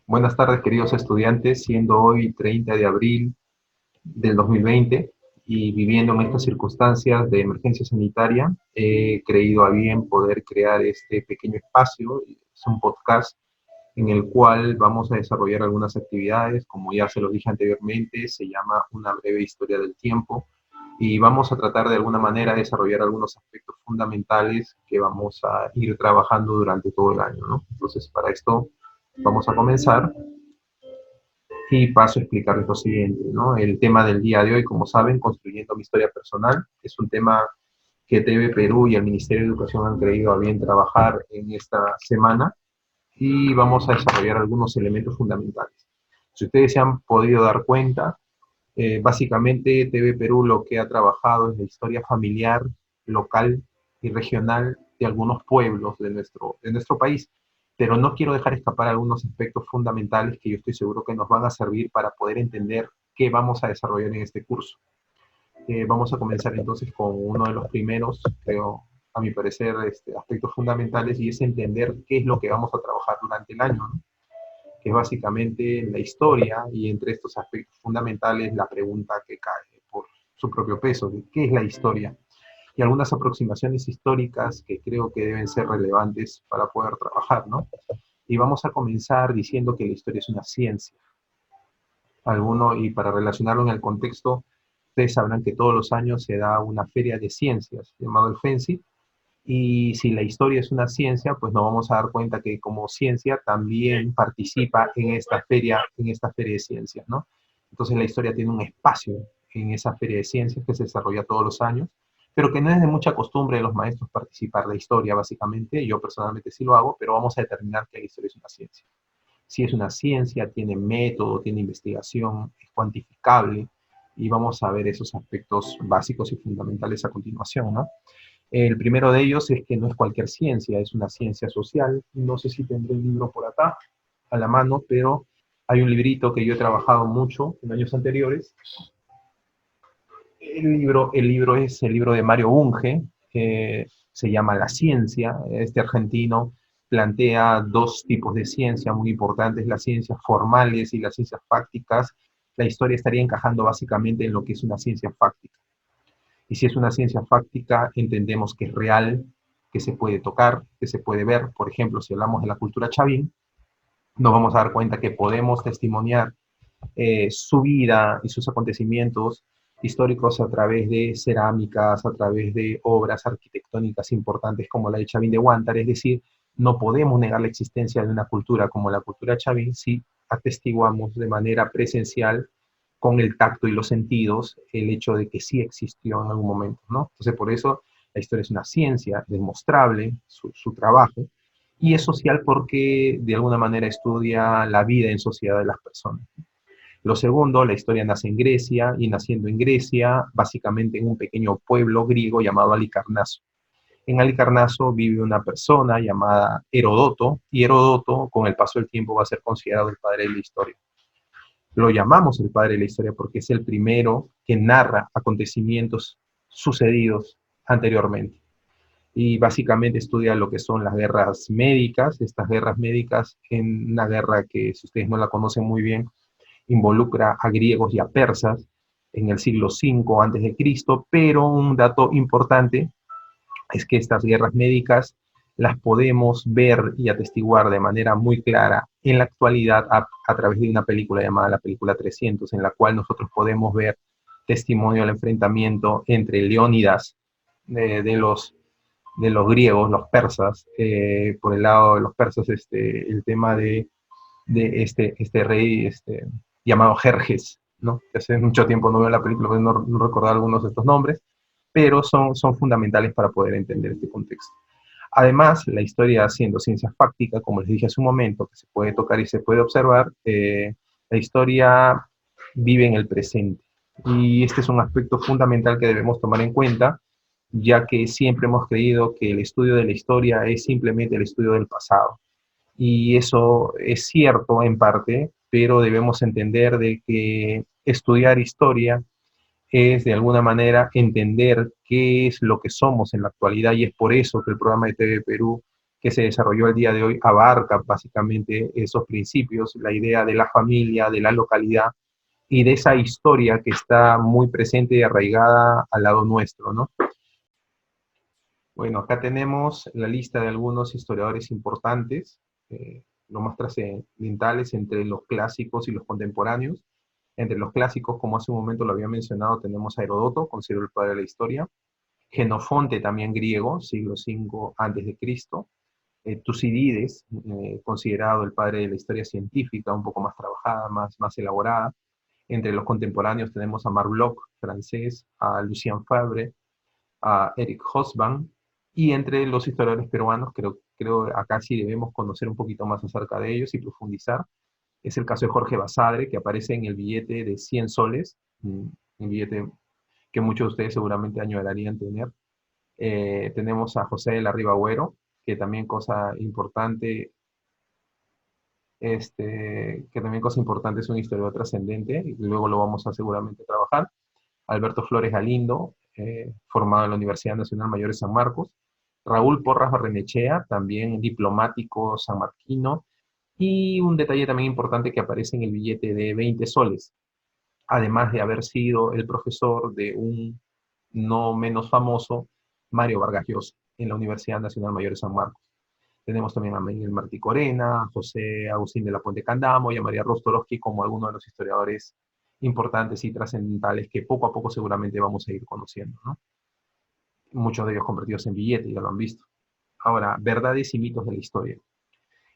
Buenas tardes, queridos estudiantes, siendo hoy 30 de abril del 2020 y viviendo en estas circunstancias de emergencia sanitaria, he creído a bien poder crear este pequeño espacio. Es un podcast en el cual vamos a desarrollar algunas actividades, como ya se los dije anteriormente, se llama Una breve historia del tiempo, y vamos a tratar de alguna manera de desarrollar algunos aspectos fundamentales que vamos a ir trabajando durante todo el año, ¿no? Entonces, para esto vamos a comenzar y paso a explicarles lo siguiente, ¿no? El tema del día de hoy, como saben, construyendo mi historia personal, es un tema que TV Perú y el Ministerio de Educación han creído a bien trabajar en esta semana y vamos a desarrollar algunos elementos fundamentales. Si ustedes se han podido dar cuenta, básicamente TV Perú lo que ha trabajado es la historia familiar, local y regional de algunos pueblos de nuestro país, pero no quiero dejar escapar algunos aspectos fundamentales que yo estoy seguro que nos van a servir para poder entender qué vamos a desarrollar en este curso. Vamos a comenzar entonces con uno de los primeros, creo, a mi parecer, aspectos fundamentales, y es entender qué es lo que vamos a trabajar durante el año, ¿no? Que es básicamente la historia, y entre estos aspectos fundamentales la pregunta que cae por su propio peso, de qué es la historia, y algunas aproximaciones históricas que creo que deben ser relevantes para poder trabajar, ¿no? Y vamos a comenzar diciendo que la historia es una ciencia. Y para relacionarlo en el contexto, ustedes sabrán que todos los años se da una feria de ciencias llamado el FENSI, y si la historia es una ciencia, pues nos vamos a dar cuenta que como ciencia también participa en esta feria de ciencias, ¿no? Entonces la historia tiene un espacio en esa feria de ciencias que se desarrolla todos los años, pero que no es de mucha costumbre de los maestros participar de historia, básicamente. Yo personalmente sí lo hago, pero vamos a determinar que la historia es una ciencia. Si es una ciencia, tiene método, tiene investigación, es cuantificable, y vamos a ver esos aspectos básicos y fundamentales a continuación, ¿no? El primero de ellos es que no es cualquier ciencia, es una ciencia social. No sé si tendré el libro por acá a la mano, pero hay un librito que yo he trabajado mucho en años anteriores. El libro es el libro de Mario Bunge, se llama La Ciencia. Este argentino plantea dos tipos de ciencia muy importantes: las ciencias formales y las ciencias fácticas. La historia estaría encajando básicamente en lo que es una ciencia fáctica. Y si es una ciencia fáctica, entendemos que es real, que se puede tocar, que se puede ver. Por ejemplo, si hablamos de la cultura chavín, nos vamos a dar cuenta que podemos testimoniar su vida y sus acontecimientos históricos a través de cerámicas, a través de obras arquitectónicas importantes como la de Chavín de Huántar. Es decir, no podemos negar la existencia de una cultura como la cultura chavín si atestiguamos de manera presencial, con el tacto y los sentidos, el hecho de que sí existió en algún momento, ¿no? Entonces, por eso la historia es una ciencia demostrable, su trabajo, y es social porque de alguna manera estudia la vida en sociedad de las personas. Lo segundo, la historia nace en Grecia, y naciendo en Grecia, básicamente en un pequeño pueblo griego llamado Halicarnaso. En Halicarnaso vive una persona llamada Herodoto, y Herodoto, con el paso del tiempo, va a ser considerado el padre de la historia. Lo llamamos el padre de la historia porque es el primero que narra acontecimientos sucedidos anteriormente. Y básicamente estudia lo que son las guerras médicas. Estas guerras médicas, en una guerra que, si ustedes no la conocen muy bien, involucra a griegos y a persas en el siglo V antes de Cristo, pero un dato importante es que estas guerras médicas las podemos ver y atestiguar de manera muy clara en la actualidad a través de una película llamada la película 300, en la cual nosotros podemos ver testimonio del enfrentamiento entre Leónidas, de los griegos, los persas. Por el lado de los persas, el tema de este rey, llamado Jerjes, ¿no? Que hace mucho tiempo no veo la película, pues no recordar algunos de estos nombres, pero son fundamentales para poder entender este contexto. Además, la historia, siendo ciencia fáctica, como les dije hace un momento, que se puede tocar y se puede observar, la historia vive en el presente. Y este es un aspecto fundamental que debemos tomar en cuenta, ya que siempre hemos creído que el estudio de la historia es simplemente el estudio del pasado. Y eso es cierto en parte, pero debemos entender de que estudiar historia es de alguna manera entender qué es lo que somos en la actualidad, y es por eso que el programa de TV Perú que se desarrolló el día de hoy abarca básicamente esos principios, la idea de la familia, de la localidad y de esa historia que está muy presente y arraigada al lado nuestro, ¿no? Bueno, acá tenemos la lista de algunos historiadores importantes, los más trascendentales entre los clásicos y los contemporáneos. Entre los clásicos, como hace un momento lo había mencionado, tenemos a Heródoto, considerado el padre de la historia, Genofonte, también griego, siglo V antes de Cristo, Tucídides, considerado el padre de la historia científica, un poco más trabajada, más elaborada. Entre los contemporáneos tenemos a Marc Bloch, francés, a Lucien Fabre, a Eric Hobsbawm, y entre los historiadores peruanos, creo acá sí debemos conocer un poquito más acerca de ellos y profundizar, es el caso de Jorge Basadre, que aparece en el billete de 100 soles, un billete que muchos de ustedes seguramente añorarían tener. Tenemos a José de la Riva Agüero, que también cosa importante, es un historiador trascendente, y luego lo vamos a seguramente trabajar. Alberto Flores Galindo, formado en la Universidad Nacional Mayor de San Marcos. Raúl Porras Barrenechea, también diplomático sanmarquino. Y un detalle también importante que aparece en el billete de 20 soles, además de haber sido el profesor de un no menos famoso, Mario Vargas Llosa, en la Universidad Nacional Mayor de San Marcos. Tenemos también a Miguel Martí Corena, a José Agustín de la Puente Candamo y a María Rostorowski como algunos de los historiadores importantes y trascendentales que poco a poco seguramente vamos a ir conociendo, ¿no? Muchos de ellos convertidos en billetes, ya lo han visto. Ahora, verdades y mitos de la historia.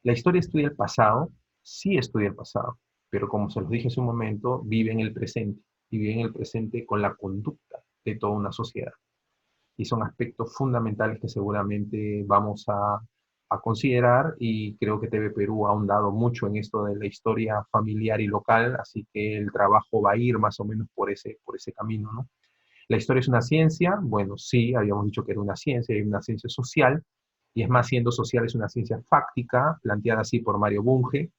La historia estudia el pasado, sí estudia el pasado, pero como se los dije hace un momento, vive en el presente, y vive en el presente con la conducta de toda una sociedad. Y son aspectos fundamentales que seguramente vamos a considerar, y creo que TV Perú ha ahondado mucho en esto de la historia familiar y local, así que el trabajo va a ir más o menos por ese camino, ¿no? La historia es una ciencia, bueno, sí, habíamos dicho que era una ciencia social, y es más, siendo social, es una ciencia fáctica, planteada así por Mario Bunge,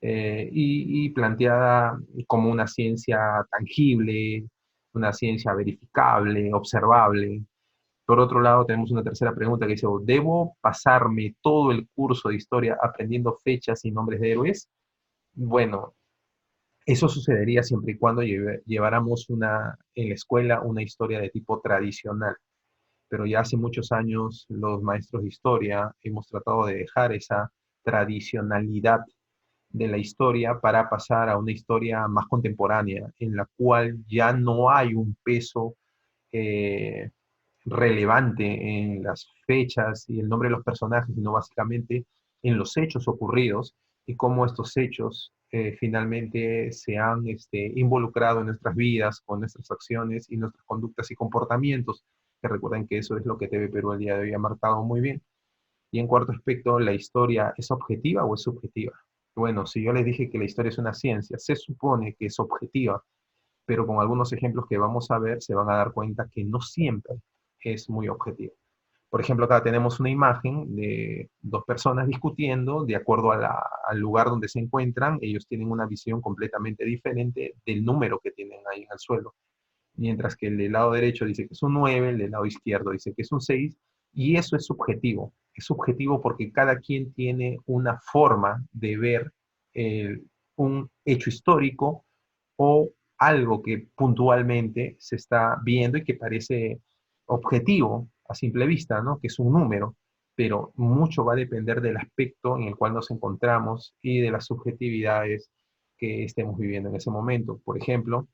y planteada como una ciencia tangible, una ciencia verificable, observable. Por otro lado, tenemos una tercera pregunta que dice, ¿debo pasarme todo el curso de historia aprendiendo fechas y nombres de héroes? Bueno, eso sucedería siempre y cuando lleváramos en la escuela una historia de tipo tradicional, pero ya hace muchos años los maestros de historia hemos tratado de dejar esa tradicionalidad de la historia para pasar a una historia más contemporánea, en la cual ya no hay un peso eh, relevante en las fechas y el nombre de los personajes, sino básicamente en los hechos ocurridos y cómo estos hechos finalmente se han involucrado en nuestras vidas, con nuestras acciones y nuestras conductas y comportamientos, que recuerden que eso es lo que TV Perú el día de hoy ha marcado muy bien. Y en cuarto aspecto, ¿la historia es objetiva o es subjetiva? Bueno, si yo les dije que la historia es una ciencia, se supone que es objetiva, pero con algunos ejemplos que vamos a ver se van a dar cuenta que no siempre es muy objetivo. Por ejemplo, acá tenemos una imagen de dos personas discutiendo de acuerdo al lugar donde se encuentran. Ellos tienen una visión completamente diferente del número que tienen ahí en el suelo. Mientras que el del lado derecho dice que es un 9, el del lado izquierdo dice que es un 6, y eso es subjetivo. Es subjetivo porque cada quien tiene una forma de ver eh, un hecho histórico o algo que puntualmente se está viendo y que parece objetivo a simple vista, ¿no? Que es un número, pero mucho va a depender del aspecto en el cual nos encontramos y de las subjetividades que estemos viviendo en ese momento. Por ejemplo,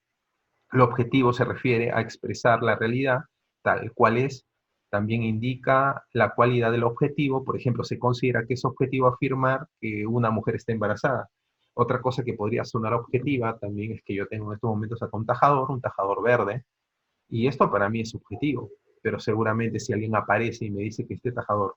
lo objetivo se refiere a expresar la realidad tal cual es. También indica la cualidad del objetivo. Por ejemplo, se considera que es objetivo afirmar que una mujer está embarazada. Otra cosa que podría sonar objetiva también es que yo tengo en estos momentos acá un tajador verde, y esto para mí es subjetivo, pero seguramente si alguien aparece y me dice que este tajador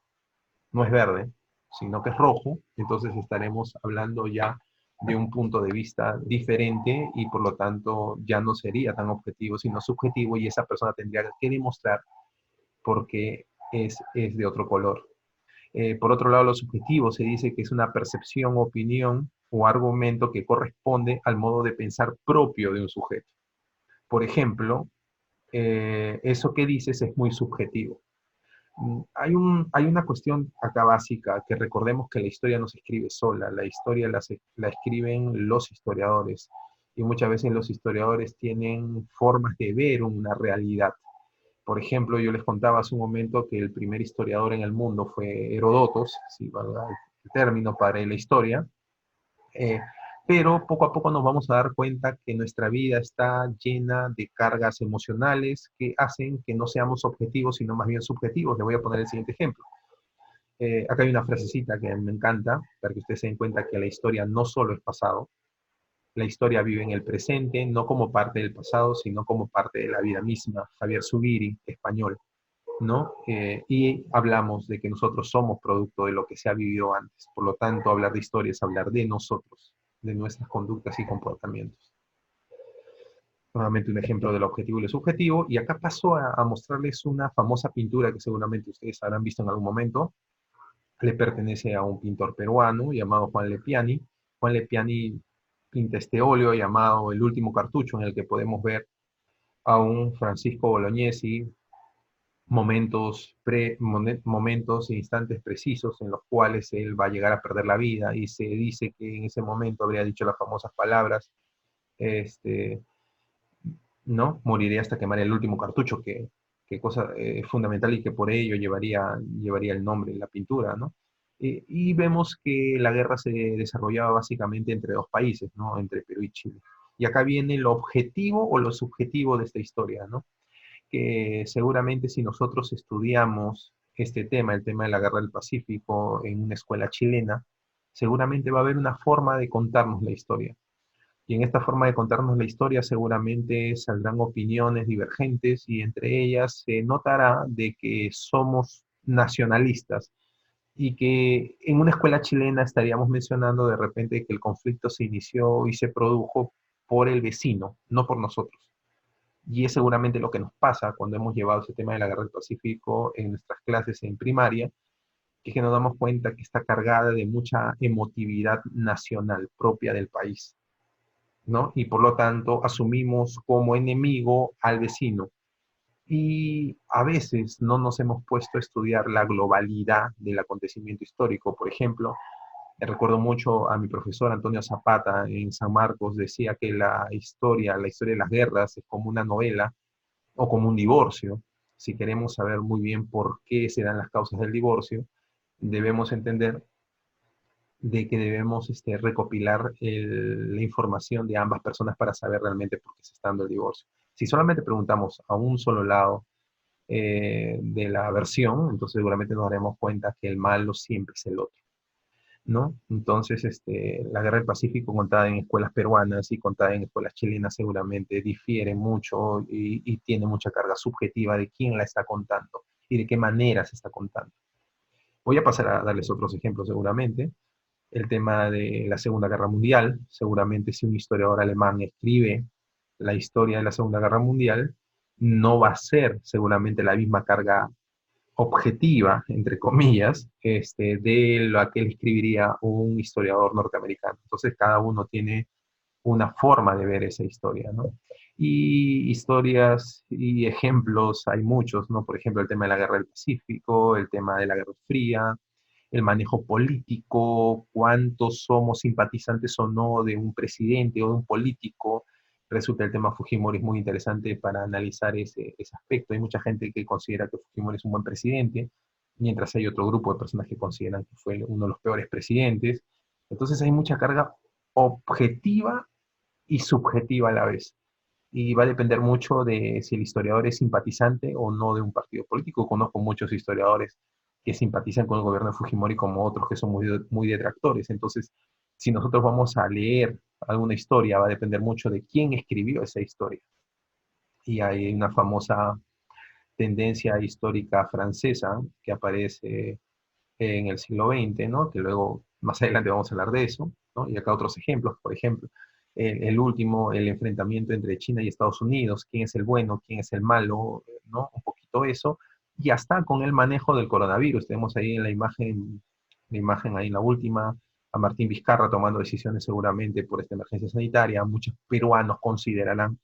no es verde, sino que es rojo, entonces estaremos hablando ya de un punto de vista diferente, y por lo tanto ya no sería tan objetivo, sino subjetivo, y esa persona tendría que demostrar por qué es de otro color. Por otro lado, lo subjetivo se dice que es una percepción, opinión o argumento que corresponde al modo de pensar propio de un sujeto. Por ejemplo, eso que dices es muy subjetivo. Hay una cuestión acá básica, que recordemos que la historia no se escribe sola, la historia la escriben los historiadores, y muchas veces los historiadores tienen formas de ver una realidad. Por ejemplo, yo les contaba hace un momento que el primer historiador en el mundo fue Herodotos, si valga el término para la historia, eh, pero poco a poco nos vamos a dar cuenta que nuestra vida está llena de cargas emocionales que hacen que no seamos objetivos, sino más bien subjetivos. Le voy a poner el siguiente ejemplo. Acá hay una frasecita que me encanta, para que ustedes se den cuenta que la historia no solo es pasado, la historia vive en el presente, no como parte del pasado, sino como parte de la vida misma. Javier Zubiri, español, ¿no? Y hablamos de que nosotros somos producto de lo que se ha vivido antes. Por lo tanto, hablar de historia es hablar de nosotros, de nuestras conductas y comportamientos. Nuevamente un ejemplo del objetivo y lo subjetivo. Y acá paso a mostrarles una famosa pintura que seguramente ustedes habrán visto en algún momento. Le pertenece a un pintor peruano llamado Juan Lepiani. Juan Lepiani pinta este óleo llamado El último cartucho, en el que podemos ver a un Francisco Bolognesi, momentos e instantes precisos en los cuales él va a llegar a perder la vida, y se dice que en ese momento habría dicho las famosas palabras, este, ¿no? Moriré hasta quemar el último cartucho, que cosa fundamental, y que por ello llevaría el nombre en la pintura, ¿no? Y vemos que la guerra se desarrollaba básicamente entre dos países, ¿no? Entre Perú y Chile. Y acá viene lo objetivo o lo subjetivo de esta historia, ¿no? Que seguramente si nosotros estudiamos este tema, el tema de la guerra del Pacífico, en una escuela chilena, seguramente va a haber una forma de contarnos la historia. Y en esta forma de contarnos la historia seguramente saldrán opiniones divergentes, y entre ellas se notará de que somos nacionalistas, y que en una escuela chilena estaríamos mencionando de repente que el conflicto se inició y se produjo por el vecino, no por nosotros. Y es seguramente lo que nos pasa cuando hemos llevado ese tema de la guerra del Pacífico en nuestras clases en primaria, que es que nos damos cuenta que está cargada de mucha emotividad nacional propia del país, ¿no? Y por lo tanto asumimos como enemigo al vecino. Y a veces no nos hemos puesto a estudiar la globalidad del acontecimiento histórico. Por ejemplo, recuerdo mucho a mi profesor Antonio Zapata en San Marcos, decía que la historia de las guerras es como una novela o como un divorcio. Si queremos saber muy bien por qué se dan las causas del divorcio, debemos entender de que debemos recopilar la información de ambas personas para saber realmente por qué se está dando el divorcio. Si solamente preguntamos a un solo lado de la versión, entonces seguramente nos daremos cuenta que el malo siempre es el otro, ¿no? Entonces, la guerra del Pacífico contada en escuelas peruanas y contada en escuelas chilenas seguramente difiere mucho, y tiene mucha carga subjetiva de quién la está contando y de qué manera se está contando. Voy a pasar a darles otros ejemplos seguramente. El tema de la Segunda Guerra Mundial, seguramente si un historiador alemán escribe la historia de la Segunda Guerra Mundial, no va a ser seguramente la misma carga objetiva, entre comillas, de lo que él escribiría un historiador norteamericano. Entonces, cada uno tiene una forma de ver esa historia, ¿no? Y historias y ejemplos hay muchos, ¿no? Por ejemplo, el tema de la Guerra del Pacífico, el tema de la Guerra Fría, el manejo político, cuántos somos simpatizantes o no de un presidente o de un político. Resulta el tema Fujimori es muy interesante para analizar ese aspecto. Hay mucha gente que considera que Fujimori es un buen presidente, mientras hay otro grupo de personas que consideran que fue uno de los peores presidentes. Entonces hay mucha carga objetiva y subjetiva a la vez. Y va a depender mucho de si el historiador es simpatizante o no de un partido político. Conozco muchos historiadores que simpatizan con el gobierno de Fujimori, como otros que son muy detractores. Entonces, si nosotros vamos a leer alguna historia, va a depender mucho de quién escribió esa historia. Y hay una famosa tendencia histórica francesa que aparece en el siglo XX, ¿no? Que luego, más adelante vamos a hablar de eso, ¿no? Y acá otros ejemplos, por ejemplo, el último, el enfrentamiento entre China y Estados Unidos, quién es el bueno, quién es el malo, ¿no? Un poquito eso, y hasta con el manejo del coronavirus. Tenemos ahí en la imagen ahí en la última, a Martín Vizcarra tomando decisiones seguramente por esta emergencia sanitaria. Muchos peruanos considerarán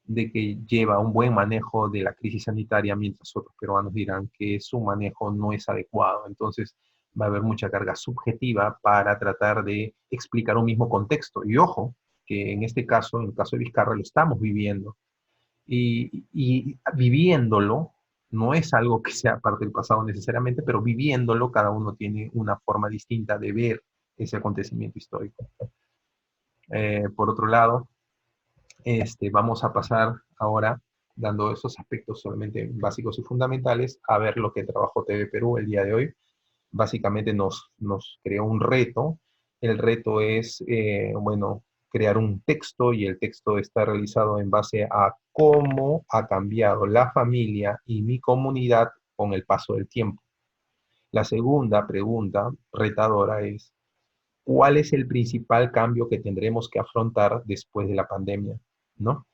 de que lleva un buen manejo de la crisis sanitaria, mientras otros peruanos dirán que su manejo no es adecuado. Entonces va a haber mucha carga subjetiva para tratar de explicar un mismo contexto. Y ojo, que en este caso, en el caso de Vizcarra, lo estamos viviendo. Y viviéndolo, no es algo que sea parte del pasado necesariamente, pero viviéndolo, cada uno tiene una forma distinta de ver ese acontecimiento histórico. Por otro lado, vamos a pasar ahora, dando esos aspectos solamente básicos y fundamentales, a ver lo que trabajó TV Perú el día de hoy. Básicamente nos creó un reto. El reto es, bueno, crear un texto, y el texto está realizado en base a cómo ha cambiado la familia y mi comunidad con el paso del tiempo. La segunda pregunta retadora es, ¿cuál es el principal cambio que tendremos que afrontar después de la pandemia? ¿No?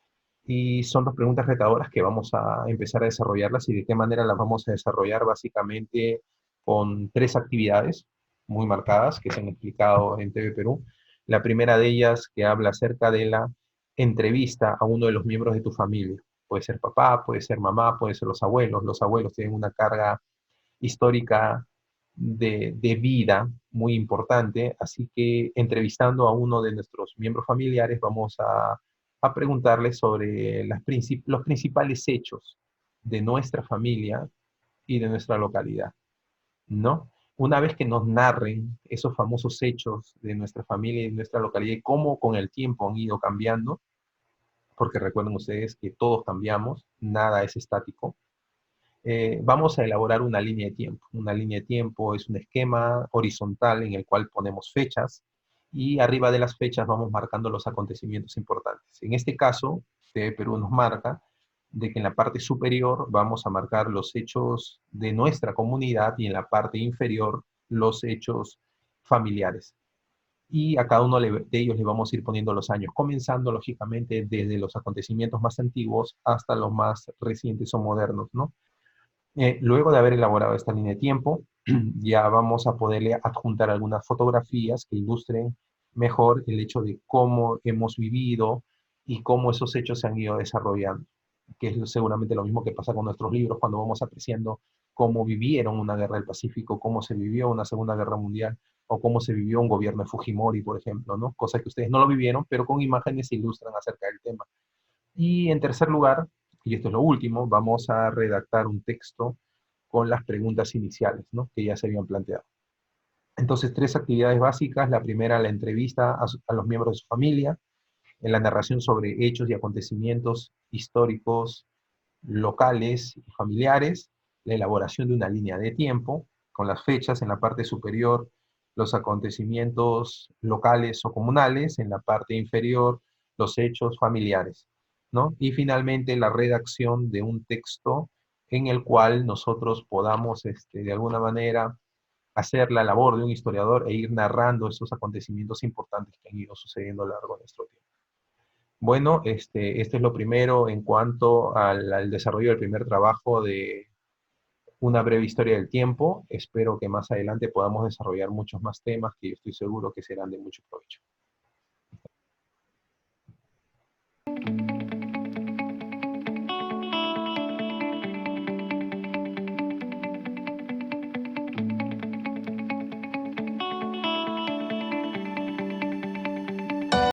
Y son dos preguntas retadoras que vamos a empezar a desarrollarlas. ¿Y de qué manera las vamos a desarrollar? Básicamente con tres actividades muy marcadas que se han explicado en TV Perú. La primera de ellas, que habla acerca de la entrevista a uno de los miembros de tu familia. Puede ser papá, puede ser mamá, puede ser los abuelos. Los abuelos tienen una carga histórica de vida muy importante, así que entrevistando a uno de nuestros miembros familiares vamos a preguntarle sobre los principales hechos de nuestra familia y de nuestra localidad, ¿no? Una vez que nos narren esos famosos hechos de nuestra familia y de nuestra localidad y cómo con el tiempo han ido cambiando, porque recuerden ustedes que todos cambiamos, nada es estático. Vamos a elaborar una línea de tiempo. Una línea de tiempo es un esquema horizontal en el cual ponemos fechas, y arriba de las fechas vamos marcando los acontecimientos importantes. En este caso, Perú nos marca de que en la parte superior vamos a marcar los hechos de nuestra comunidad y en la parte inferior los hechos familiares. Y a cada uno de ellos le vamos a ir poniendo los años, comenzando lógicamente desde los acontecimientos más antiguos hasta los más recientes o modernos, ¿no? Luego de haber elaborado esta línea de tiempo, ya vamos a poderle adjuntar algunas fotografías que ilustren mejor el hecho de cómo hemos vivido y cómo esos hechos se han ido desarrollando, que es seguramente lo mismo que pasa con nuestros libros cuando vamos apreciando cómo vivieron una guerra del Pacífico, cómo se vivió una Segunda Guerra Mundial, o cómo se vivió un gobierno de Fujimori, por ejemplo, ¿no? Cosas que ustedes no lo vivieron, pero con imágenes se ilustran acerca del tema. Y en tercer lugar, y esto es lo último, vamos a redactar un texto con las preguntas iniciales, ¿no?, que ya se habían planteado. Entonces, tres actividades básicas. La primera, la entrevista a los miembros de su familia, en la narración sobre hechos y acontecimientos históricos, locales y familiares, la elaboración de una línea de tiempo, con las fechas en la parte superior, los acontecimientos locales o comunales, en la parte inferior, los hechos familiares, ¿no? Y finalmente la redacción de un texto en el cual nosotros podamos, de alguna manera, hacer la labor de un historiador e ir narrando esos acontecimientos importantes que han ido sucediendo a lo largo de nuestro tiempo. Bueno, esto es lo primero en cuanto al desarrollo del primer trabajo de una breve historia del tiempo. Espero que más adelante podamos desarrollar muchos más temas que yo estoy seguro que serán de mucho provecho.